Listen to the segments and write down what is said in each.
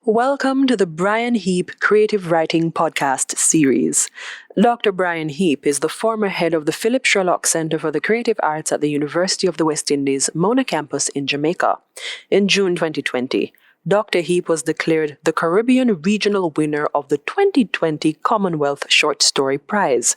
Welcome to the Brian Heap Creative Writing Podcast series. Dr. Brian Heap is the former head of the Philip Sherlock Centre for the Creative Arts at the University of the West Indies, Mona campus in Jamaica. In June 2020, Dr. Heap was declared the Caribbean Regional winner of the 2020 Commonwealth Short Story Prize.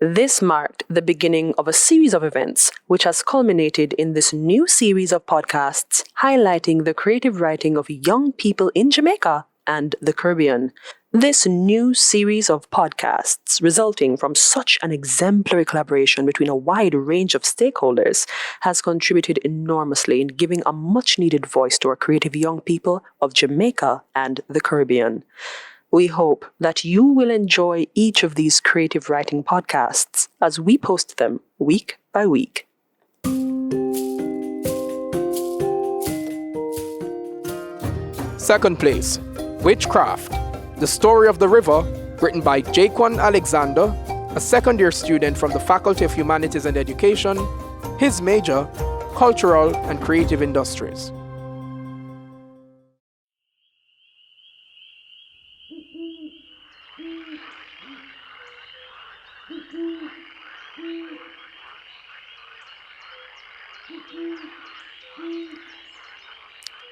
This marked the beginning of a series of events, which has culminated in this new series of podcasts highlighting the creative writing of young people in Jamaica and the Caribbean. This new series of podcasts, resulting from such an exemplary collaboration between a wide range of stakeholders, has contributed enormously in giving a much-needed voice to our creative young people of Jamaica and the Caribbean. We hope that you will enjoy each of these creative writing podcasts as we post them week by week. Second place, Witchcraft, the story of the river, written by Jaquon Alexander, a second-year student from the Faculty of Humanities and Education, his major, Cultural and Creative Industries.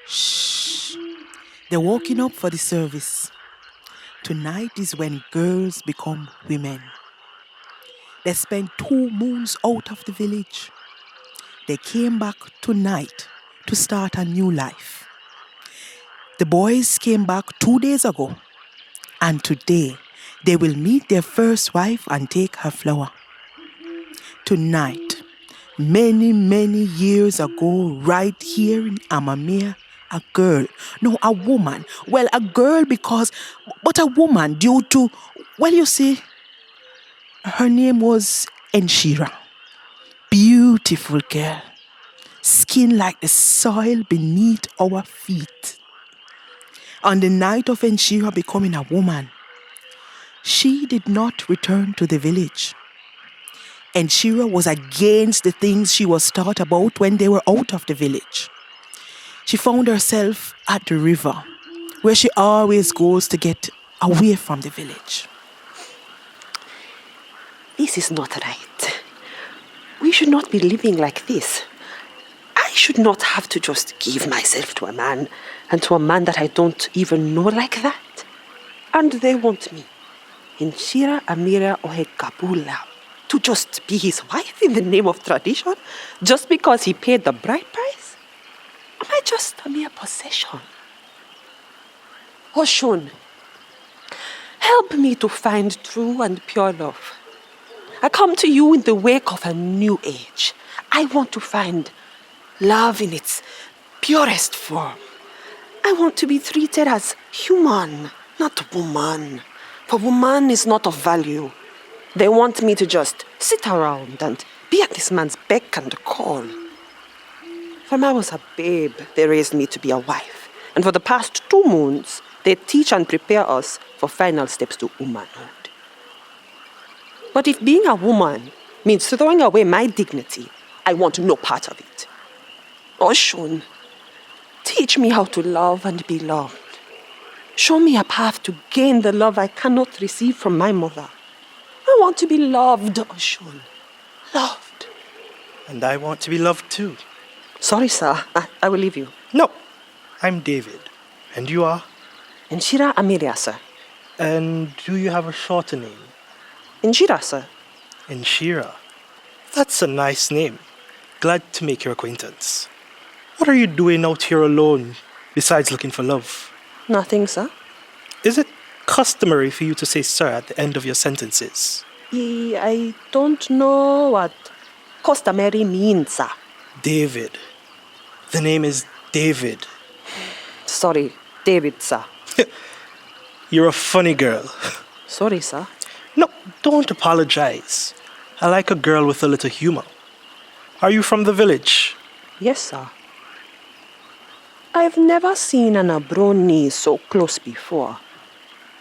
Shh. They're walking up for the service. Tonight is when girls become women. They spent 2 moons out of the village. They came back tonight to start a new life. The boys came back 2 days ago, and today they will meet their first wife and take her flower. Tonight, many years ago, right here in Amamia, a woman. Well, a girl but a woman due to, you see, her name was Enshira. Beautiful girl. Skin like the soil beneath our feet. On the night of Enshira becoming a woman, she did not return to the village. Enshira was against the things she was taught about when they were out of the village. She found herself at the river, where she always goes to get away from the village. This is not right. We should not be living like this. I should not have to just give myself to a man, and to a man that I don't even know like that. And they want me, Inshira Amira Ohekabula, to just be his wife in the name of tradition, just because he paid the bride price? Am I just a mere possession? Oshun, help me to find true and pure love. I come to you in the wake of a new age. I want to find love in its purest form. I want to be treated as human, not woman. For woman is not of value. They want me to just sit around and be at this man's beck and call. From I was a babe, they raised me to be a wife. And for the past 2 moons, they teach and prepare us for final steps to womanhood. But if being a woman means throwing away my dignity, I want no part of it. Oshun, teach me how to love and be loved. Show me a path to gain the love I cannot receive from my mother. I want to be loved, Oshun. Loved. And I want to be loved too. Sorry, sir. I will leave you. No, I'm David. And you are? Inshira Amiria, sir. And do you have a shorter name? Inshira, sir. Inshira. That's a nice name. Glad to make your acquaintance. What are you doing out here alone, besides looking for love? Nothing, sir. Is it customary for you to say sir at the end of your sentences? I don't know what customary means, sir. David. The name is David. Sorry, David, sir. You're a funny girl. Sorry, sir. No, don't apologize. I like a girl with a little humor. Are you from the village? Yes, sir. I've never seen an Abroni so close before.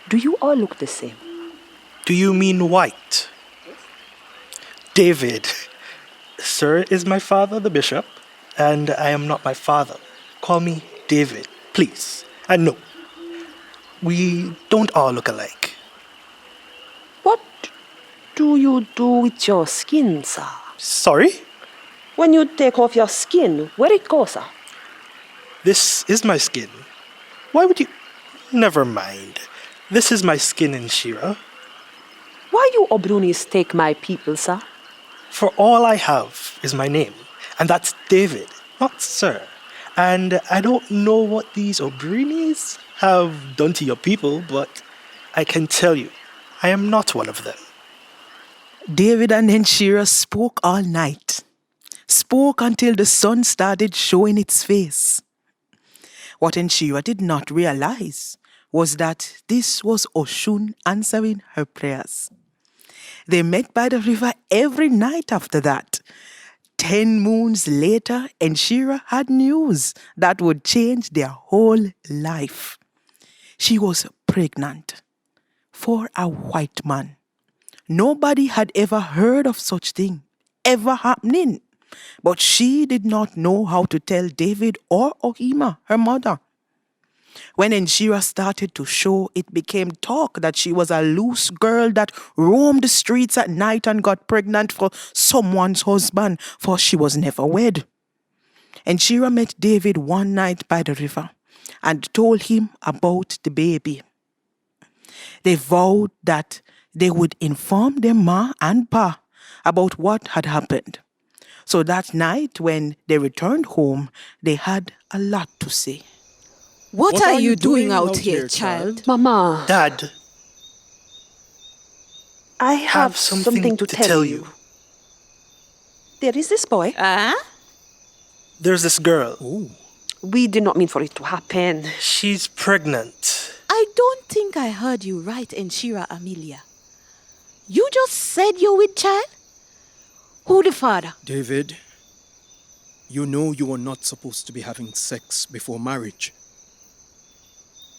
Do you all look the same? Do you mean white? David. Sir is my father, the bishop, and I am not my father. Call me David, please. And no, We don't all look alike. What do you do with your skin, sir? Sorry? When you take off your skin, where it goes, sir? This is my skin. Why would you... Never mind. This is my skin in Shira. Why you Obrunis take my people, sir? For all I have is my name, and that's David, not Sir. And I don't know what these Obrunis have done to your people, but I can tell you, I am not one of them. David and Enshira spoke all night. Spoke until the sun started showing its face. What Enshira did not realize was that this was Oshun answering her prayers. They met by the river every night after that. 10 moons later, Enshira had news that would change their whole life. She was pregnant for a white man. Nobody had ever heard of such thing ever happening. But she did not know how to tell David or Ohima, her mother. When Enshira started to show, it became talk that she was a loose girl that roamed the streets at night and got pregnant for someone's husband, for she was never wed. Enshira met David one night by the river and told him about the baby. They vowed that they would inform their ma and pa about what had happened. So that night when they returned home, they had a lot to say. What are you doing out here, child? Mama, Dad, I have something to tell you. There is this boy. there's this girl. We did not mean for it to happen. She's pregnant. I don't think I heard you right, Enshira Amelia. You just said you're with child? Who the father? David, you know you are not supposed to be having sex before marriage.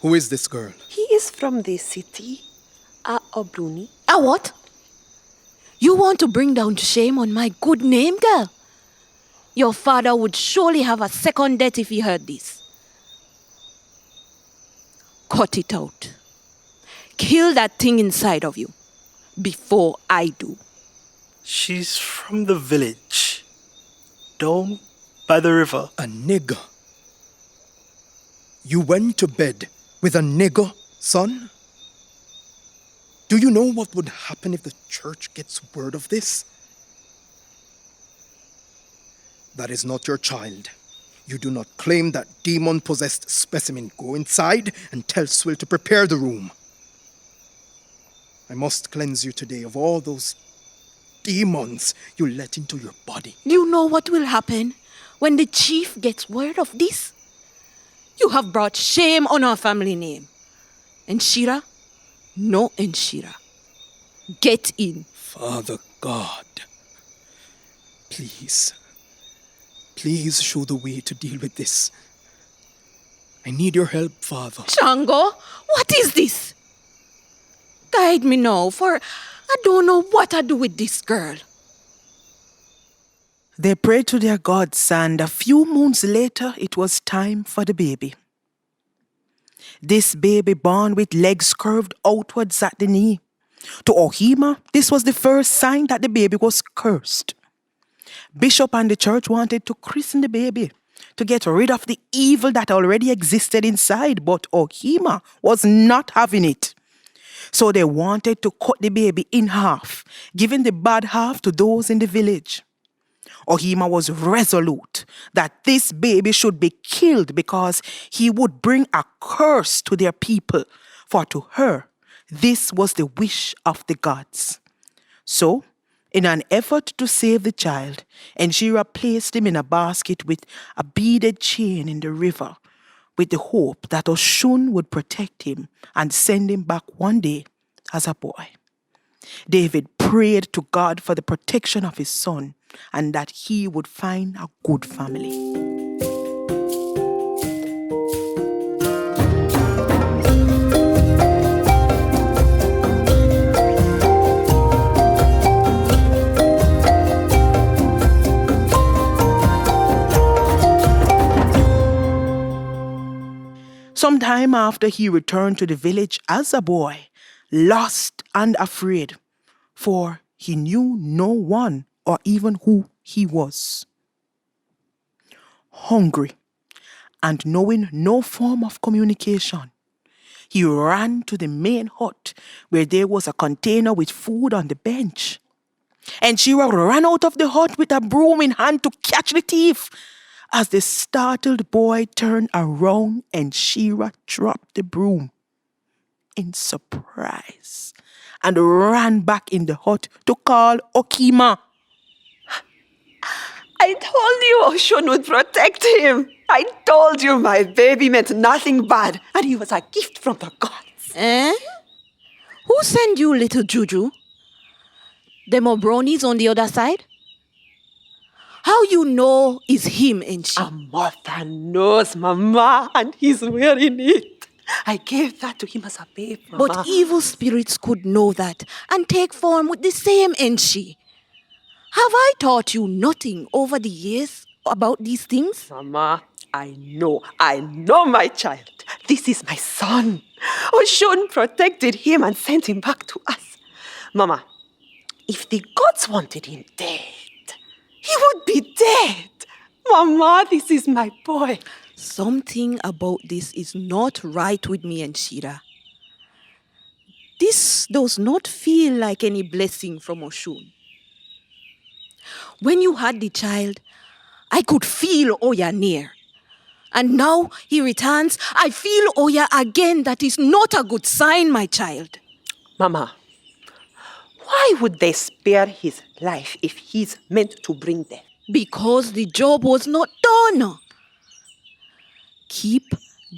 Who is this girl? He is from the city, Obruni. A what? You want to bring down shame on my good name, girl? Your father would surely have a second death if he heard this. Cut it out. Kill that thing inside of you before I do. She's from the village. Down by the river. A nigger. You went to bed with a nigger, son? Do you know what would happen if the church gets word of this? That is not your child. You do not claim that demon-possessed specimen. Go inside and tell Swill to prepare the room. I must cleanse you today of all those demons you let into your body. You know what will happen when the chief gets word of this? You have brought shame on our family name. Enshira, no Enshira. Get in. Father God, please show the way to deal with this. I need your help, Father. Shango, what is this? Guide me now, for I don't know what I do with this girl. They prayed to their gods, and a few moons later, it was time for the baby. This baby born with legs curved outwards at the knee. To Ohima, this was the first sign that the baby was cursed. Bishop and the church wanted to christen the baby to get rid of the evil that already existed inside, but Ohima was not having it. So they wanted to cut the baby in half, giving the bad half to those in the village. Ohima was resolute that this baby should be killed because he would bring a curse to their people, for to her, this was the wish of the gods. So, in an effort to save the child, Enshira placed him in a basket with a beaded chain in the river, with the hope that Oshun would protect him and send him back one day as a boy. David prayed to God for the protection of his son and that he would find a good family. Sometime time after he returned to the village as a boy, lost and afraid, for he knew no one or even who he was. Hungry and knowing no form of communication, he ran to the main hut where there was a container with food on the bench. And Shira ran out of the hut with a broom in hand to catch the thief. As the startled boy turned around and Shira dropped the broom in surprise and ran back in the hut to call Okima. I told you Oshun would protect him. I told you my baby meant nothing bad, and he was a gift from the gods. Eh? Who sent you, little Juju? The Mobronies on the other side? How you know is him and she? A mother knows, Mama, and he's wearing it. I gave that to him as a babe, Mama. But evil spirits could know that and take form with the same Enshi. Have I taught you nothing over the years about these things? Mama, I know my child. This is my son. Oshun protected him and sent him back to us. Mama, if the gods wanted him dead, he would be dead. Mama, this is my boy. Something about this is not right with me and Shira. This does not feel like any blessing from Oshun. When you had the child, I could feel Oya near. And now he returns, I feel Oya again. That is not a good sign, my child. Mama, why would they spare his life if he's meant to bring death? Because the job was not done. Keep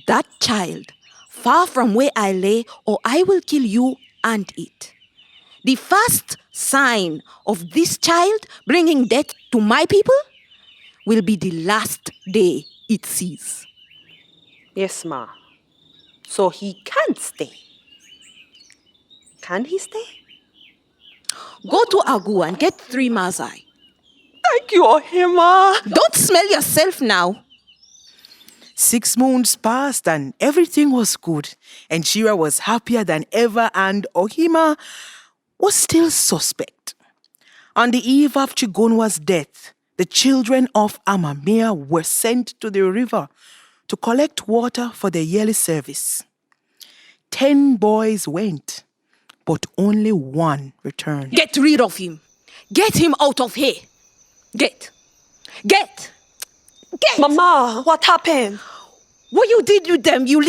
that child far from where I lay, or I will kill you and it. The first sign of this child bringing death to my people will be the last day it sees. Yes, Ma. So he can't stay. Can he stay? Go to Agu and get 3 mazai. Thank you, Ohima. Don't smell yourself now. 6 moons passed and everything was good, and Shira was happier than ever, and Ohima was still suspect. On the eve of Chigunwa's death, the children of Amamea were sent to the river to collect water for their yearly service. 10 boys went, but only 1 returned. Get rid of him. Get him out of here. Get. Mama, what happened? What you did with them, you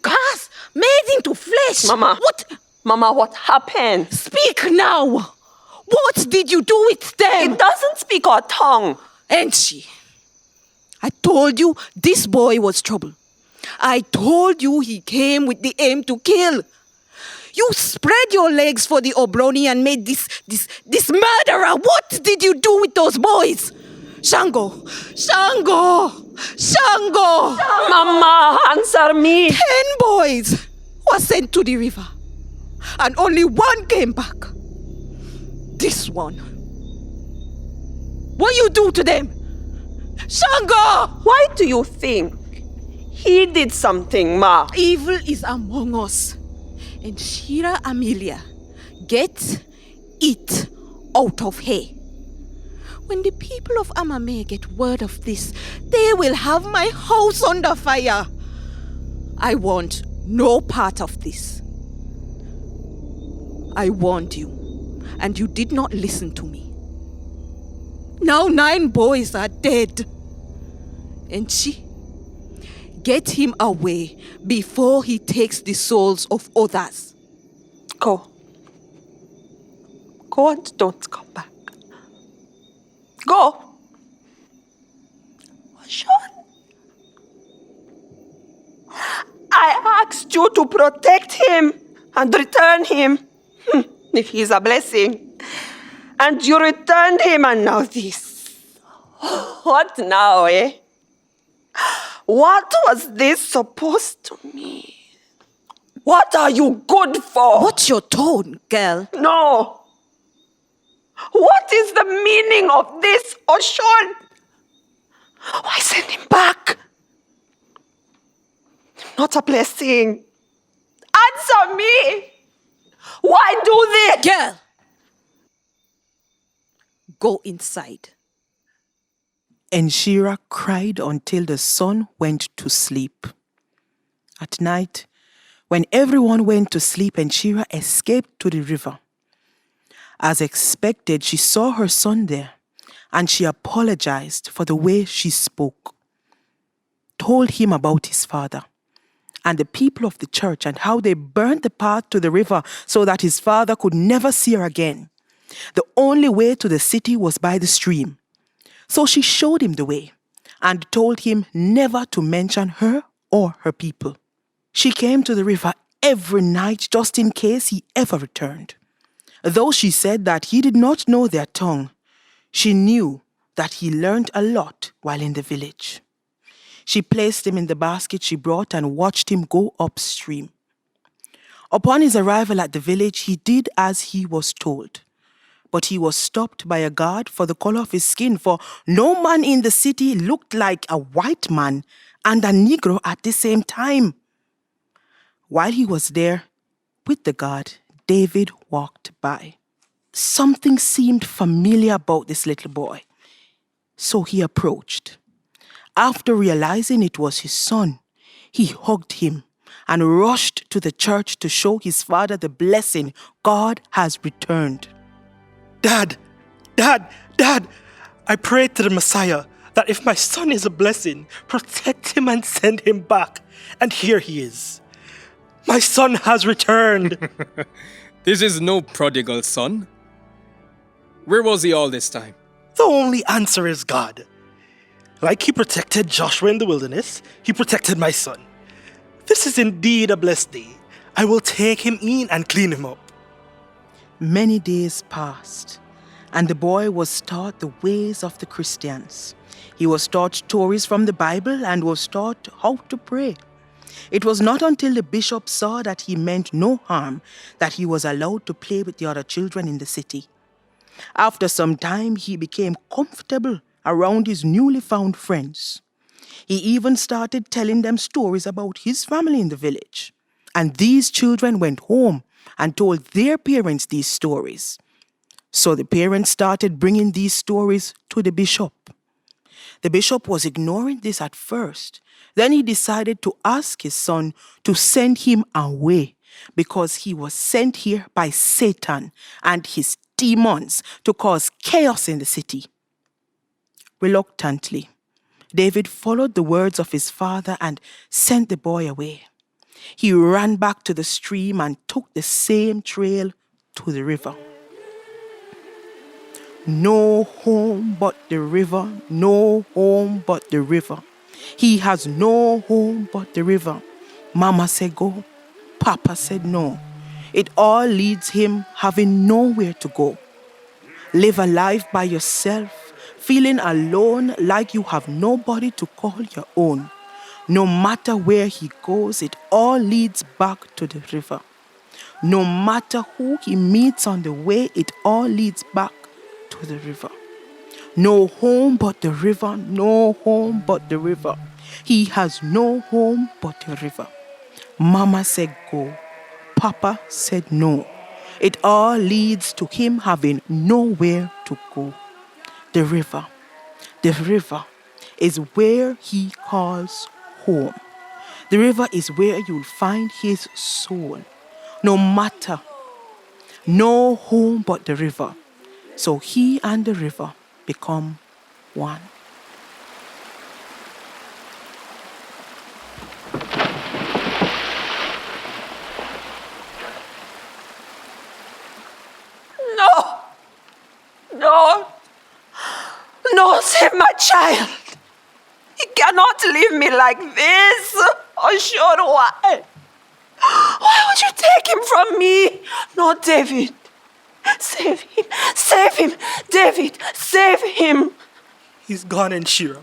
cast, made into flesh. Mama. What? Mama, what happened? Speak now. What did you do with them? It doesn't speak our tongue. And she. I told you this boy was trouble. I told you he came with the aim to kill. You spread your legs for the Obroni and made this murderer. What did you do with those boys? Shango! Mama, answer me. 10 boys were sent to the river, and only 1 came back. This one. What you do to them? Shango! Why do you think he did something, Ma? Evil is among us. And Shira Amelia, get it out of here. When the people of Amame get word of this, they will have my house under fire. I want no part of this. I warned you, and you did not listen to me. Now 9 boys are dead. And she, get him away before he takes the souls of others. Go and don't come back. Go. Sean, I asked you to protect him and return him, if he's a blessing. And you returned him, and now this. What now, eh? What was this supposed to mean? What are you good for? What's your tone, girl? No. What is the meaning of this, Oshun? Why send him back? Not a blessing. Answer me! Why do this? Girl! Go inside. And Shira cried until the sun went to sleep. At night, when everyone went to sleep, and Shira escaped to the river. As expected, she saw her son there, and she apologized for the way she spoke. Told him about his father and the people of the church and how they burned the path to the river so that his father could never see her again. The only way to the city was by the stream. So she showed him the way and told him never to mention her or her people. She came to the river every night just in case he ever returned. Though she said that he did not know their tongue, she knew that he learned a lot while in the village. She placed him in the basket she brought and watched him go upstream. Upon his arrival at the village, he did as he was told. But he was stopped by a guard for the color of his skin, for no man in the city looked like a white man and a Negro at the same time. While he was there with the guard, David walked by. Something seemed familiar about this little boy, so he approached. After realizing it was his son, he hugged him and rushed to the church to show his father the blessing God has returned. Dad! I prayed to the Messiah that if my son is a blessing, protect him and send him back. And here he is. My son has returned. This is no prodigal son. Where was he all this time? The only answer is God. Like he protected Joshua in the wilderness, he protected my son. This is indeed a blessed day. I will take him in and clean him up. Many days passed, and the boy was taught the ways of the Christians. He was taught stories from the Bible and was taught how to pray. It was not until the bishop saw that he meant no harm that he was allowed to play with the other children in the city. After some time, he became comfortable around his newly found friends. He even started telling them stories about his family in the village. And these children went home and told their parents these stories. So the parents started bringing these stories to the bishop. The bishop was ignoring this at first. Then he decided to ask his son to send him away because he was sent here by Satan and his demons to cause chaos in the city. Reluctantly, David followed the words of his father and sent the boy away. He ran back to the stream and took the same trail to the river. No home but the river, no home but the river. He has no home but the river. Mama said go, Papa said no. It all leads him having nowhere to go. Live a life by yourself, feeling alone like you have nobody to call your own. No matter where he goes, it all leads back to the river. No matter who he meets on the way, it all leads back to the river. No home but the river, no home but the river. He has no home but the river. Mama said go, Papa said no. It all leads to him having nowhere to go. The river is where he calls home. The river is where you'll find his soul. No matter, no home but the river. So he and the river become one. No, save my child. He cannot leave me like this. Oh, sure, why? Why would you take him from me? No, David. Save him. Save him. David, save him. He's gone, Shira.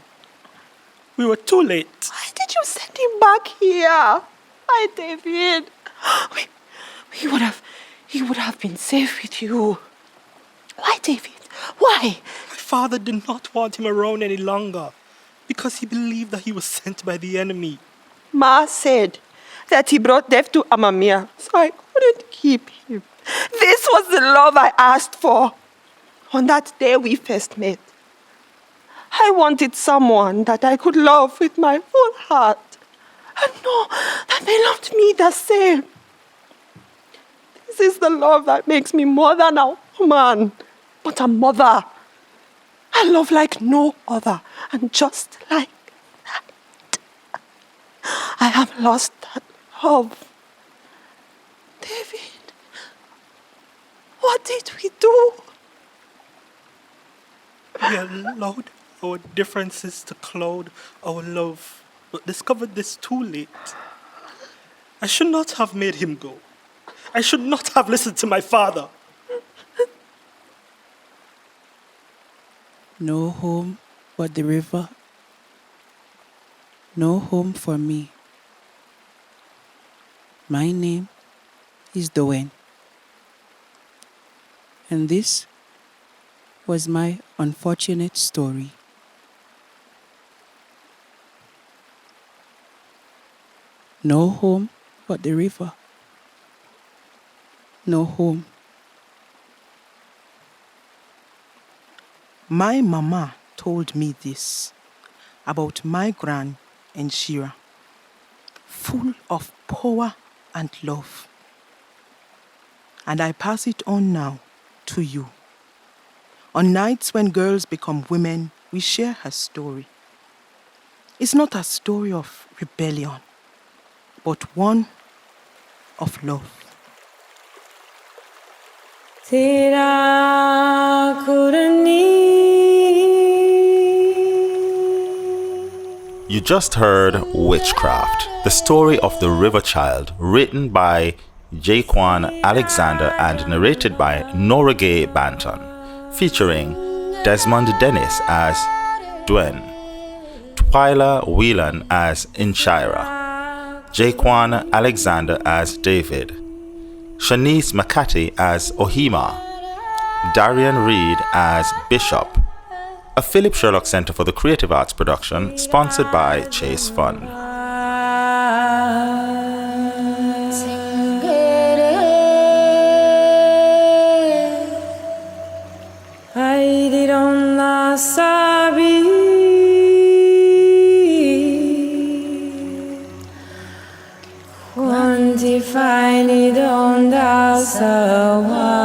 We were too late. Why did you send him back here? Why, David? He would have been safe with you. Why, David? Why? My father did not want him around any longer because he believed that he was sent by the enemy. Ma said that he brought death to Amamia, so I couldn't keep him. This was the love I asked for on that day we first met. I wanted someone that I could love with my full heart and know that they loved me the same. This is the love that makes me more than a woman, but a mother. A love like no other, and just like that, I have lost that love. David, what did we do? We allowed our differences to cloud our love, but discovered this too late. I should not have made him go. I should not have listened to my father. No home but the river. No home for me. My name is Dowen. And this was my unfortunate story. No home but the river. No home. My mama told me this about my gran and Shira, full of power and love. And I pass it on now to you. On nights when girls become women, we share her story. It's not a story of rebellion, but one of love. You just heard Witchcraft, the story of the River Child, written by Jaquon Alexander and narrated by Nora-Gaye Banton, featuring Desmond Dennis as Dwen, Twila Wheelan as Inshira, Jaquon Alexander as David, Shanice McCatty as Ohima, Darian Reid as Bishop, a Philip Sherlock Centre for the Creative Arts production sponsored by Chase Fund. Quantify ni donda sawa